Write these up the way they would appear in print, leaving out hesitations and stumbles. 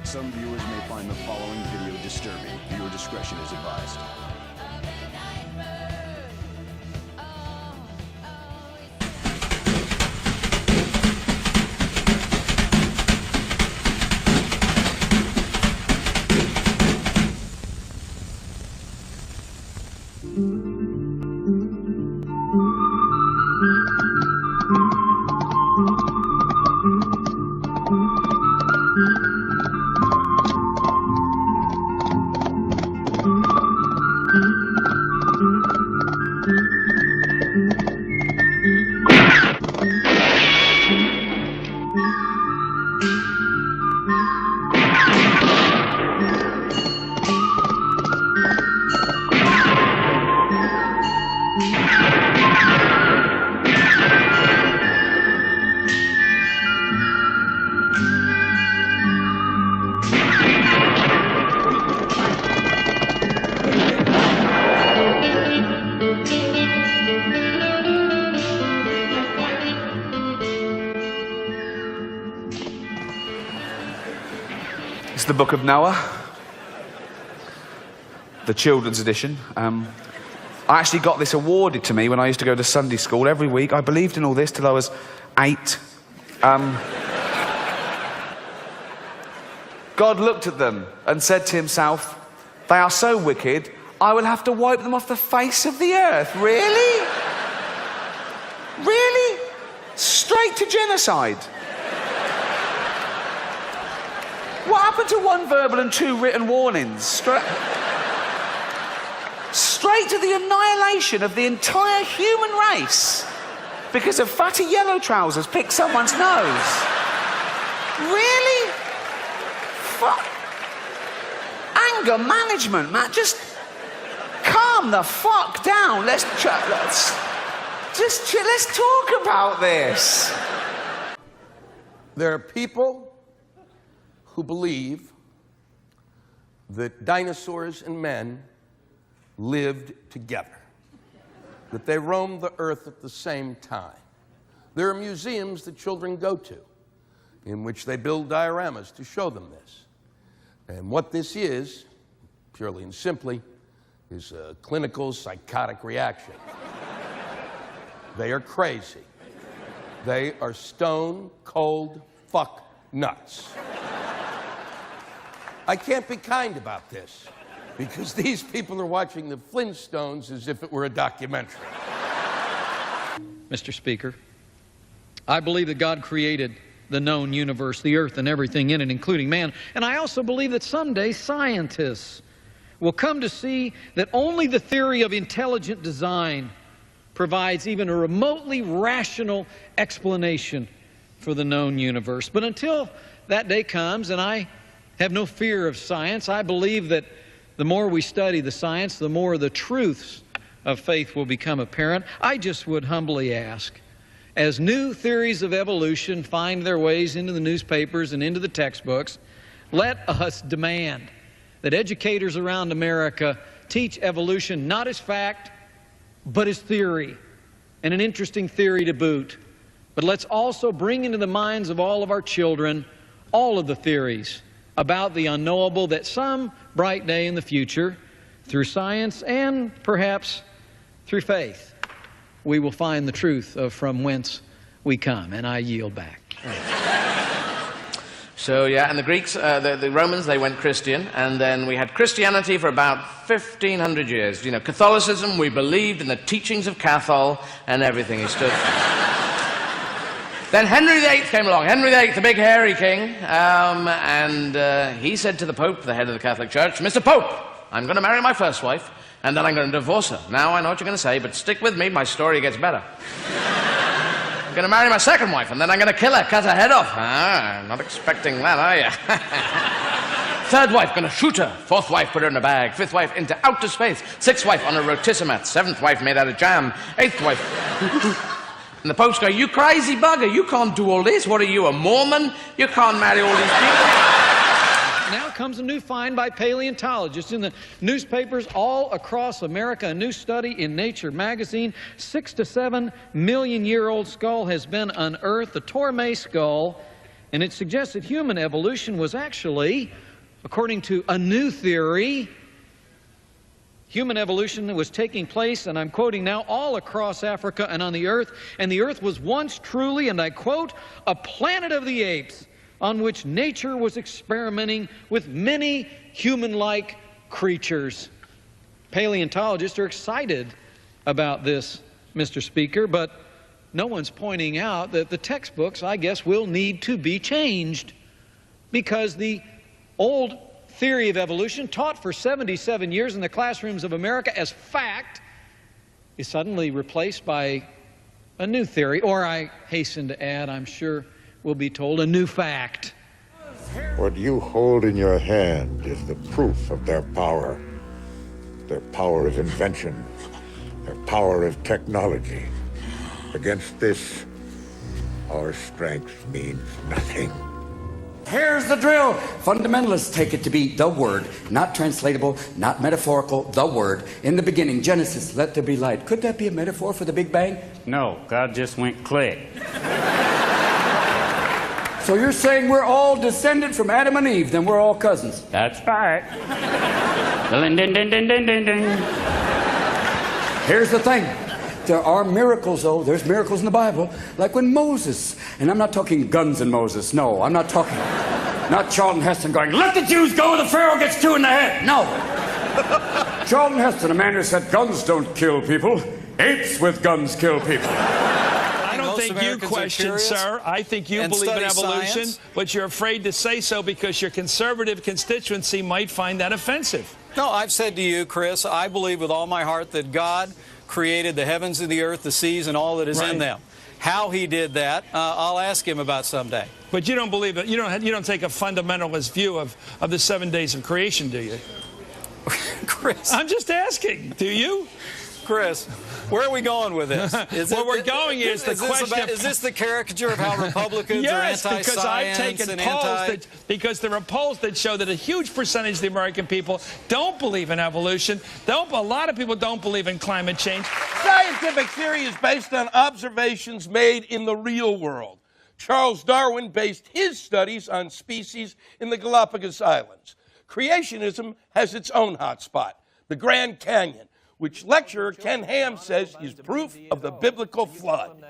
Some viewers may find the following video disturbing. Viewer discretion is advised. It's the Book of Noah, the children's edition. I actually got this awarded to me when I used to go to Sunday school every week. I believed in all this till I was 8. God looked at them and said to himself, "They are so wicked, I will have to wipe them off the face of the earth." Really? Really? Straight to genocide. What happened to 1 verbal and 2 written warnings? Straight to the annihilation of the entire human race because of fatty yellow trousers picked someone's nose. Really? Fuck. Anger management, man. Just calm the fuck down. Let's talk about this. There are people who believe that dinosaurs and men lived together, that they roamed the earth at the same time. There are museums that children go to in which they build dioramas to show them this. And what this is, purely and simply, is a clinical psychotic reaction. They are crazy. They are stone cold fuck nuts. I can't be kind about this because these people are watching the Flintstones as if it were a documentary. Mr. Speaker, I believe that God created the known universe, the earth and everything in it, including man. And I also believe that someday scientists will come to see that only the theory of intelligent design provides even a remotely rational explanation for the known universe. But until that day comes, and I have no fear of science, I believe that the more we study the science, the more the truths of faith will become apparent. I just would humbly ask, as new theories of evolution find their ways into the newspapers and into the textbooks, let us demand that educators around America teach evolution not as fact, but as theory, and an interesting theory to boot. But let's also bring into the minds of all of our children all of the theories about the unknowable, that some bright day in the future, through science and perhaps through faith, we will find the truth of from whence we come. And I yield back. So yeah, and the Greeks, the Romans, they went Christian, and then we had Christianity for about 1,500 years. You know, Catholicism, we believed in the teachings of Cathol and everything he stood for. Then Henry VIII came along. Henry VIII, the big hairy king, and he said to the Pope, the head of the Catholic Church, "Mr. Pope, I'm going to marry my first wife, and then I'm going to divorce her. Now I know what you're going to say, but stick with me, my story gets better. I'm going to marry my second wife, and then I'm going to kill her, cut her head off." Ah, not expecting that, are you? Third wife, going to shoot her. Fourth wife, put her in a bag. Fifth wife, into outer space. Sixth wife, on a rotisserie. Seventh wife, made out of jam. Eighth wife... And the Pope's going, "You crazy bugger, you can't do all this. What are you, a Mormon? You can't marry all these people." Now comes a new find by paleontologists in the newspapers all across America. A new study in Nature magazine. 6 to 7 million year old skull has been unearthed. The Torme skull And it suggests that human evolution was actually, according to a new theory, human evolution was taking place, and I'm quoting now, all across Africa and on the earth. And the earth was once truly, and I quote, a planet of the apes on which nature was experimenting with many human-like creatures. Paleontologists are excited about this, Mr. Speaker, but no one's pointing out that the textbooks, I guess, will need to be changed because the old theory of evolution, taught for 77 years in the classrooms of America as fact, is suddenly replaced by a new theory, or I hasten to add, I'm sure we'll be told, a new fact. What you hold in your hand is the proof of their power of invention, their power of technology. Against this, our strength means nothing. Here's the drill. Fundamentalists take it to be the Word, not translatable, not metaphorical, the Word. In the beginning, Genesis, let there be light. Could that be a metaphor for the Big Bang? No, God just went click. So you're saying we're all descended from Adam and Eve, then we're all cousins? That's right. Ding, ding, ding, ding, ding, ding, ding. Here's the thing. There are miracles, though. There's miracles in the Bible. Like when Moses, and I'm not talking guns and Moses. No, I'm not talking, not Charlton Heston going, let the Jews go, the Pharaoh gets 2 in the head. No. Charlton Heston, a man who said guns don't kill people. Apes with guns kill people. I don't think you question, sir. I think you believe in evolution, but you're afraid to say so because your conservative constituency might find that offensive. No, I've said to you, Chris, I believe with all my heart that God created the heavens and the earth, the seas, and all that is in them. How he did that, I'll ask him about someday. But you don't believe it. You don't take a fundamentalist view of the 7 days of creation, do you? Chris. I'm just asking. Do you? Chris, where are we going with this? Where we're going is the question. Is this the caricature of how Republicans are anti-science because I've taken polls because there are polls that show that a huge percentage of the American people don't believe in evolution. A lot of people don't believe in climate change. Scientific theory is based on observations made in the real world. Charles Darwin based his studies on species in the Galapagos Islands. Creationism has its own hotspot, the Grand Canyon, which lecturer Ken Ham says is proof of the biblical flood.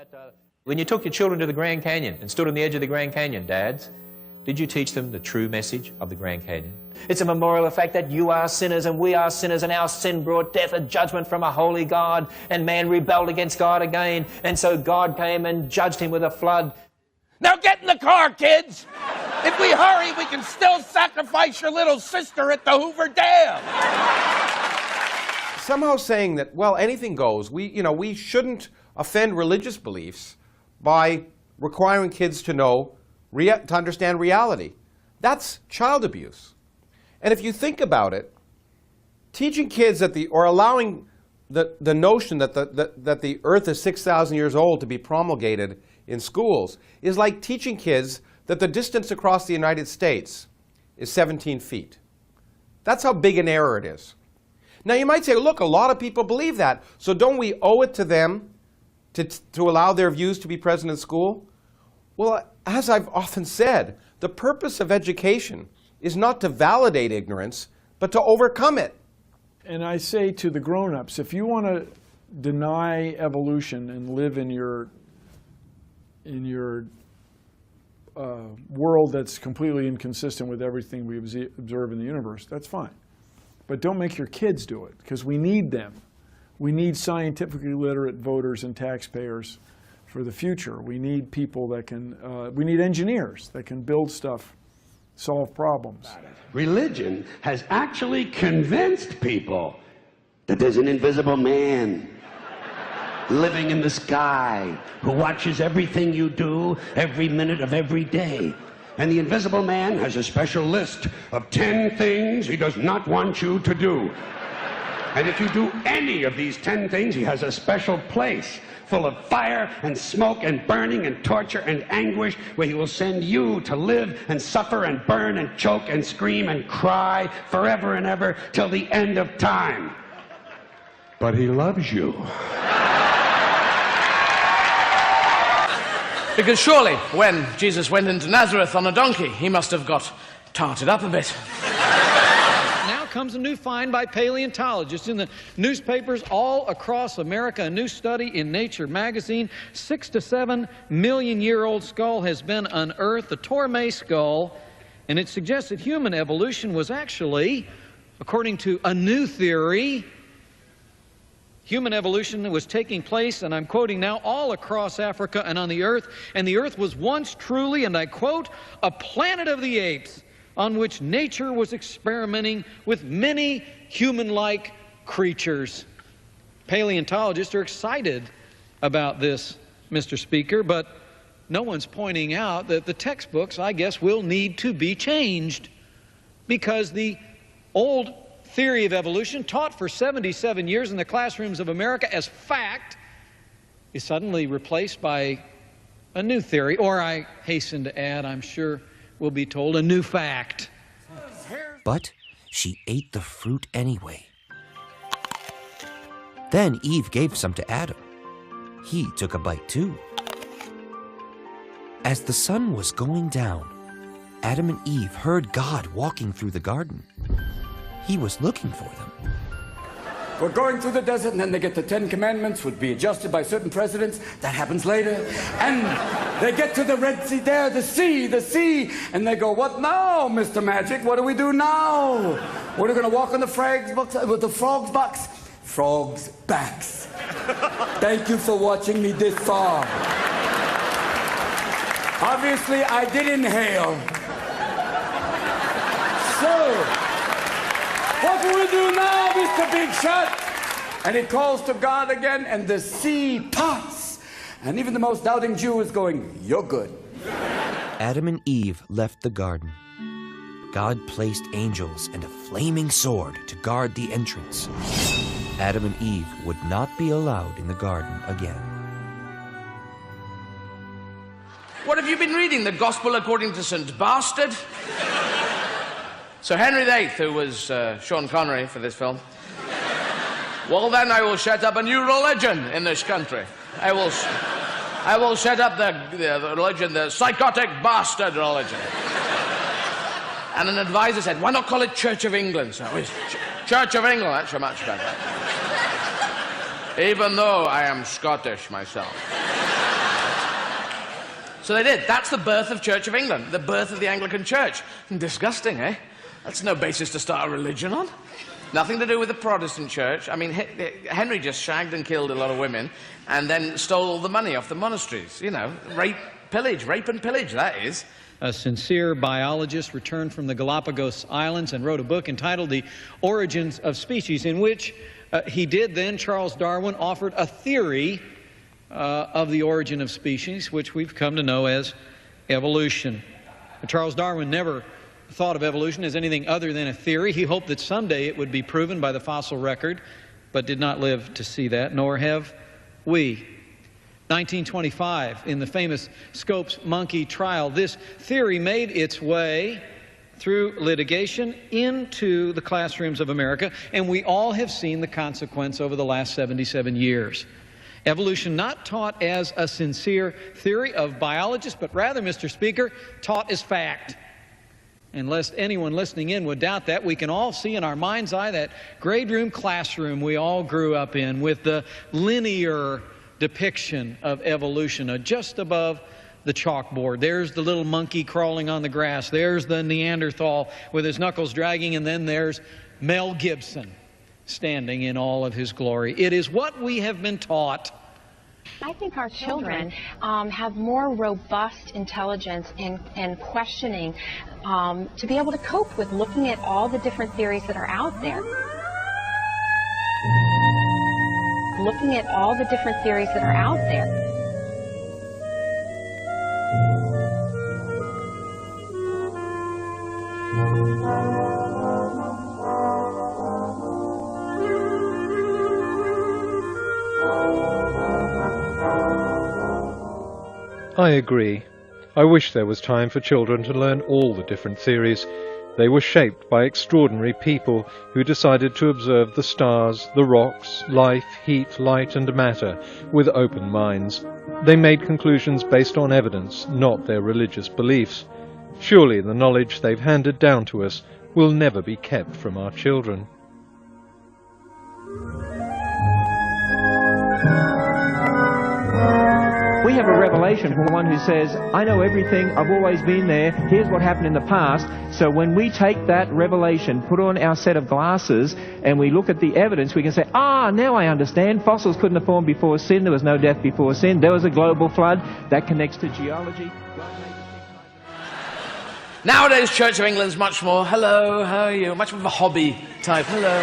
When you took your children to the Grand Canyon and stood on the edge of the Grand Canyon, dads, did you teach them the true message of the Grand Canyon? It's a memorial of the fact that you are sinners and we are sinners, and our sin brought death and judgment from a holy God, and man rebelled against God again, and so God came and judged him with a flood. Now get in the car, kids! If we hurry, we can still sacrifice your little sister at the Hoover Dam! Somehow saying that, well, anything goes. We shouldn't offend religious beliefs by requiring kids to to understand reality. That's child abuse. And if you think about it, teaching kids or allowing the notion that the earth is 6,000 years old to be promulgated in schools is like teaching kids that the distance across the United States is 17 feet. That's how big an error it is. Now you might say, look, a lot of people believe that, so don't we owe it to them to allow their views to be present in school? Well, as I've often said, the purpose of education is not to validate ignorance, but to overcome it. And I say to the grown-ups, if you want to deny evolution and live in your world that's completely inconsistent with everything we observe in the universe, that's fine. But don't make your kids do it, because we need them. We need scientifically literate voters and taxpayers for the future. We need people that can, we need engineers that can build stuff, solve problems. Religion has actually convinced people that there's an invisible man living in the sky who watches everything you do every minute of every day. And the invisible man has a special list of 10 things he does not want you to do. And if you do any of these 10 things, he has a special place full of fire and smoke and burning and torture and anguish, where he will send you to live and suffer and burn and choke and scream and cry forever and ever till the end of time. But he loves you. Because surely, when Jesus went into Nazareth on a donkey, he must have got tarted up a bit. Now comes a new find by paleontologists in the newspapers all across America. A new study in Nature magazine. 6 to 7 million year old skull has been unearthed, the Torme skull, and it suggests that human evolution was actually, according to a new theory, human evolution was taking place, and I'm quoting now, all across Africa and on the earth, and the earth was once truly, and I quote, a planet of the apes on which nature was experimenting with many human-like creatures. Paleontologists are excited about this, Mr. Speaker, but no one's pointing out that the textbooks, I guess, will need to be changed because the old theory of evolution, taught for 77 years in the classrooms of America as fact, is suddenly replaced by a new theory, or I hasten to add, I'm sure we'll be told, a new fact. But she ate the fruit anyway. Then Eve gave some to Adam. He took a bite too. As the sun was going down, Adam and Eve heard God walking through the garden. He was looking for them. We're going through the desert, and then they get the 10 Commandments, would be adjusted by certain presidents. That happens later. And they get to the Red Sea there, the sea, and they go, what now, Mr. Magic? What do we do now? We're going to walk on the frogs' backs. Frogs' backs. Thank you for watching me this far. Obviously, I did inhale. So, what do we do now, Mr. Big Shot? And he calls to God again, and the sea parts. And even the most doubting Jew is going, you're good. Adam and Eve left the garden. God placed angels and a flaming sword to guard the entrance. Adam and Eve would not be allowed in the garden again. What have you been reading? The Gospel according to St. Bastard? So Henry VIII, who was Sean Connery for this film, well then I will set up a new religion in this country. I will set up the religion, the psychotic bastard religion. And an advisor said, why not call it Church of England? So Church of England, that's much better. Even though I am Scottish myself. So they did. That's the birth of Church of England, the birth of the Anglican Church. Disgusting, eh? That's no basis to start a religion on. Nothing to do with the Protestant church. I mean, Henry just shagged and killed a lot of women and then stole all the money off the monasteries. You know, rape and pillage, that is. A sincere biologist returned from the Galapagos Islands and wrote a book entitled The Origins of Species, in which Charles Darwin offered a theory of the origin of species, which we've come to know as evolution. Charles Darwin never thought of evolution as anything other than a theory. He hoped that someday it would be proven by the fossil record, but did not live to see that, nor have we. 1925, in the famous Scopes monkey trial, this theory made its way through litigation into the classrooms of America, and we all have seen the consequence over the last 77 years. Evolution not taught as a sincere theory of biologists, but rather, Mr. Speaker, taught as fact. And lest anyone listening in would doubt that, we can all see in our mind's eye that grade room classroom we all grew up in with the linear depiction of evolution just above the chalkboard. There's the little monkey crawling on the grass. There's the Neanderthal with his knuckles dragging, and then there's Mel Gibson standing in all of his glory. It is what we have been taught. I think our children have more robust intelligence and questioning to be able to cope with looking at all the different theories that are out there. Looking at all the different theories that are out there. I agree. I wish there was time for children to learn all the different theories. They were shaped by extraordinary people who decided to observe the stars, the rocks, life, heat, light and matter with open minds. They made conclusions based on evidence, not their religious beliefs. Surely the knowledge they've handed down to us will never be kept from our children. We have a revelation from one who says, I know everything, I've always been there, here's what happened in the past. So when we take that revelation, put on our set of glasses, and we look at the evidence, we can say, now I understand. Fossils couldn't have formed before sin, there was no death before sin, there was a global flood, that connects to geology. Nowadays, Church of England's much more, hello, how are you? Much more of a hobby type, hello.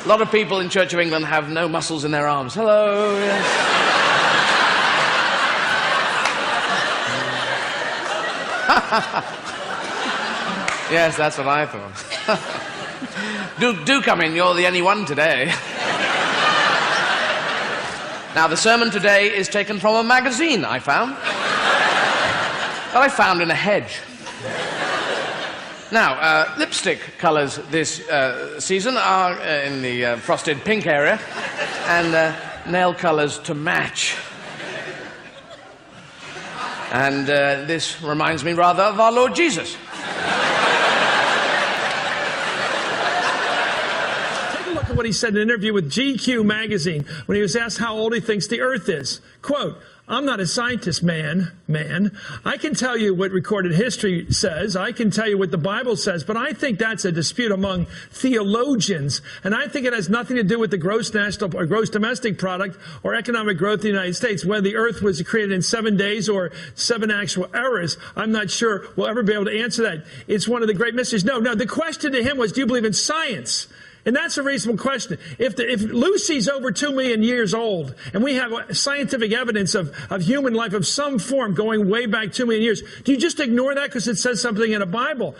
A lot of people in Church of England have no muscles in their arms. Hello, yes. Yes, that's what I thought. do come in, you're the only one today. Now, the sermon today is taken from a magazine I found. That I found in a hedge. Now, lipstick colours this season are in the frosted pink area, and nail colours to match. And this reminds me rather of our Lord Jesus. Take a look at what he said in an interview with GQ magazine when he was asked how old he thinks the Earth is. Quote, I'm not a scientist, man. I can tell you what recorded history says. I can tell you what the Bible says, but I think that's a dispute among theologians. And I think it has nothing to do with the gross national or gross domestic product or economic growth of the United States. Whether the earth was created in 7 days or 7 actual errors, I'm not sure we'll ever be able to answer that. It's one of the great mysteries. No, the question to him was, do you believe in science? And that's a reasonable question. If Lucy's over 2 million years old, and we have scientific evidence of human life of some form going way back 2 million years, do you just ignore that because it says something in the Bible?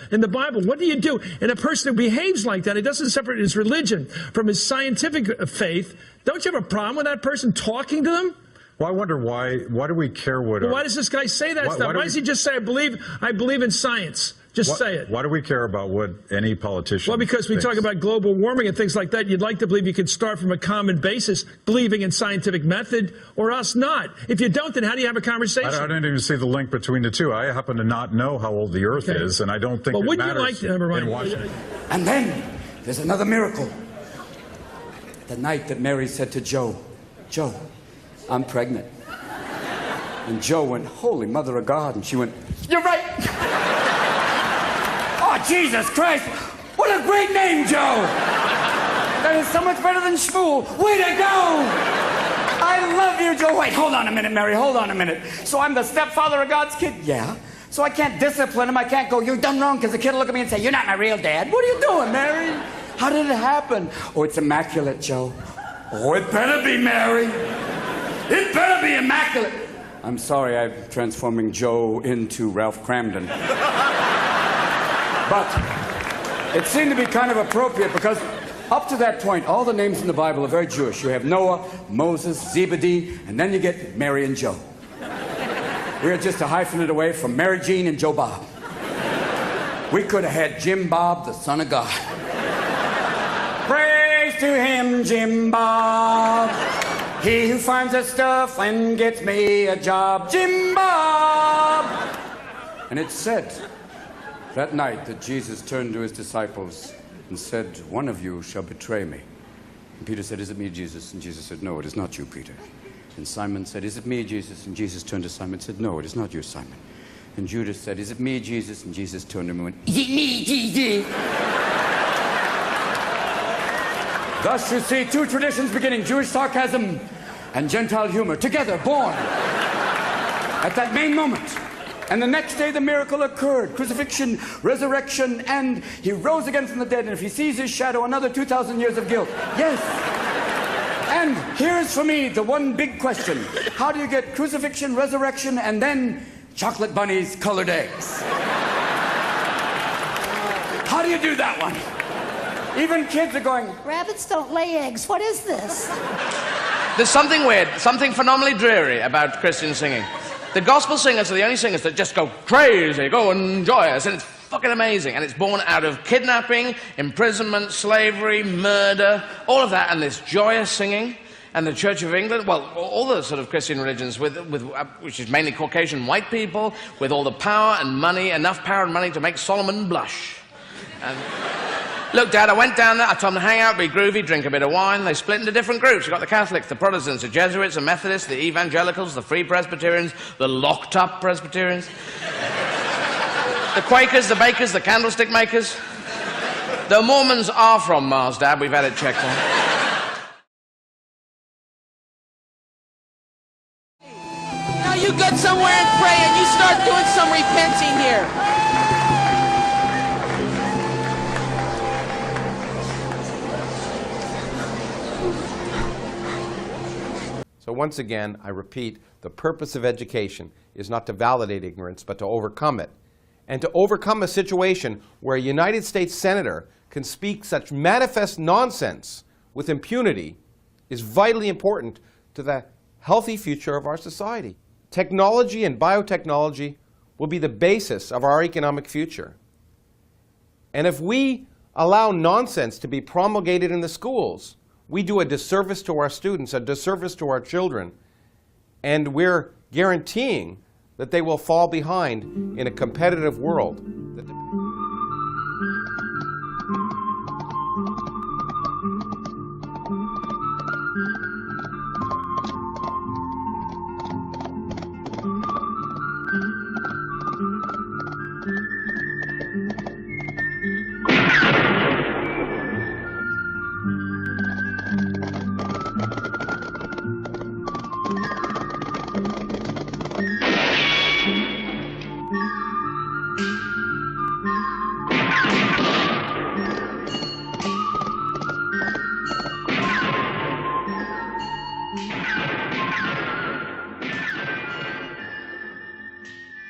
What do you do? And a person who behaves like that, it doesn't separate his religion from his scientific faith, don't you have a problem with that person talking to them? Well, I wonder why do we care what... Well, why does this guy say that stuff? Why does he just say, I believe in science? Just say it. Why do we care about what any politician Well, because we thinks? talk about global warming and things like that, you'd like to believe you could start from a common basis, believing in scientific method, or else not. If you don't, then how do you have a conversation? I don't even see the link between the two. I happen to not know how old the Earth is, and I don't think it matters in Washington. And then there's another miracle. The night that Mary said to Joe, I'm pregnant. And Joe went, Holy Mother of God. And she went, you're right. Oh, Jesus Christ. What a great name, Joe. That is so much better than Shmuel. Way to go. I love you, Joe. Wait, hold on a minute, Mary. Hold on a minute. So I'm the stepfather of God's kid? Yeah. So I can't discipline him. I can't go, you're done wrong, because the kid will look at me and say, you're not my real dad. What are you doing, Mary? How did it happen? Oh, it's immaculate, Joe. Oh, it better be, Mary. It better be immaculate. I'm sorry, I'm transforming Joe into Ralph Cramden. But it seemed to be kind of appropriate because up to that point, all the names in the Bible are very Jewish. You have Noah, Moses, Zebedee, and then you get Mary and Joe. We're just a hyphenate away from Mary Jean and Joe Bob. We could have had Jim Bob, the son of God. Praise to him, Jim Bob. He who finds us stuff and gets me a job. Jim Bob! And it said that night that Jesus turned to his disciples and said, one of you shall betray me. And Peter said, is it me, Jesus? And Jesus said, no, it is not you, Peter. And Simon said, is it me, Jesus? And Jesus turned to Simon and said, no, it is not you, Simon. And Judas said, is it me, Jesus? And Jesus turned to him and went, is it me, Jesus? Thus you see two traditions beginning, Jewish sarcasm and Gentile humor, together, born at that main moment. And the next day the miracle occurred, crucifixion, resurrection, and he rose again from the dead. And if he sees his shadow, another 2,000 years of guilt. Yes. And here's for me the one big question. How do you get crucifixion, resurrection, and then chocolate bunnies, colored eggs? How do you do that one? Even kids are going, rabbits don't lay eggs. What is this? There's something weird, something phenomenally dreary about Christian singing. The gospel singers are the only singers that just go crazy, go and joyous, and it's fucking amazing. And it's born out of kidnapping, imprisonment, slavery, murder, all of that, and this joyous singing. And the Church of England, well, all the sort of Christian religions, which is mainly Caucasian white people, with all the power and money, enough power and money to make Solomon blush. And look, Dad, I went down there, I told them to hang out, be groovy, drink a bit of wine. They split into different groups. You've got the Catholics, the Protestants, the Jesuits, the Methodists, the Evangelicals, the Free Presbyterians, the locked-up Presbyterians, the Quakers, the Bakers, the Candlestick Makers. The Mormons are from Mars, Dad. We've had it checked out. Now you get somewhere and pray and you start doing some repenting here. So once again, I repeat, the purpose of education is not to validate ignorance, but to overcome it. And to overcome a situation where a United States senator can speak such manifest nonsense with impunity is vitally important to the healthy future of our society. Technology and biotechnology will be the basis of our economic future. And if we allow nonsense to be promulgated in the schools, we do a disservice to our students, a disservice to our children, and we're guaranteeing that they will fall behind in a competitive world.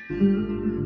Thank you.